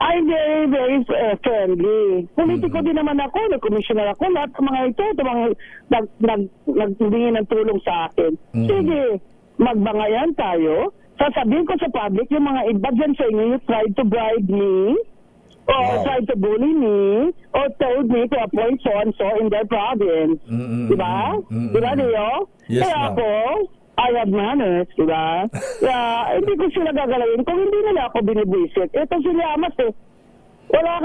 I'm very, very friendly. Politiko din naman ako, nag-commissioner ako, lahat ng mga ito, mga nagtulingin ng tulong sa akin. Sige, magbangayan tayo. Sasabihin ko sa public, yung mga iba dyan sa inyo, you tried to bribe me, or tried to bully me, or told me to appoint so-and-so in their province. Diba? Diba, Leo? Yes, Kaya ma'am. ako, I have manners, diba? Kaya hindi ko sila gagalawin kung hindi nila ako binibwisit. Ito si Llamas eh. Wala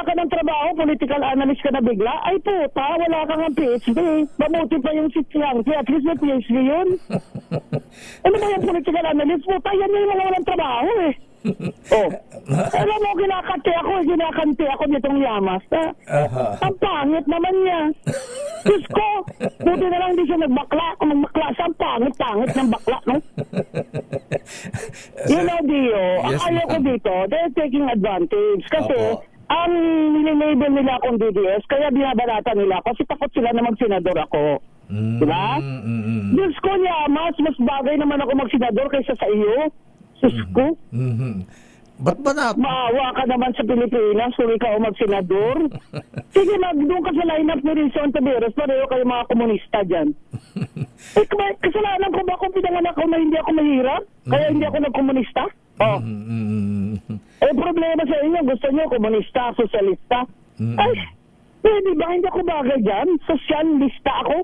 ka ng trabaho, political analyst ka na bigla. Ay puta, wala ka ng PhD. Mabuti pa yung si Chiangki, at least may PhD yun. Ano ba yung political analyst? Puta, yan yung mga walang trabaho eh. Oh. Alam mo, kinakante ako nitong Llamas. Ang pangit naman niya. Diyos ko, buti na lang hindi siya nagbakla. Kung magbakla siya, ang pangit ng bakla, no? You know, Dio, ang ayaw ko dito, they're taking advantage. Kasi, ang nililabel nila akong DDS, kaya binabalata nila kasi takot sila na magsenador ako. Diba? Diyos ko, Llamas, mas bagay naman ako magsenador kaysa sa iyo. Diyos ko. Ba't ba na? Maawa ka naman sa Pilipinas kung ikaw magsenador. Sige, doon ka sa lineup ni Rizon Taveras, pareho kayo mga komunista dyan. Kasalanan ko ba kung pinanganak ko na hindi ako mahirap? Kaya hindi ako nagkomunista? Oh. Problema sa inyo, gusto nyo komunista, sosyalista? Ay, pwede ba hindi ako bagay dyan? Sosyalista ako?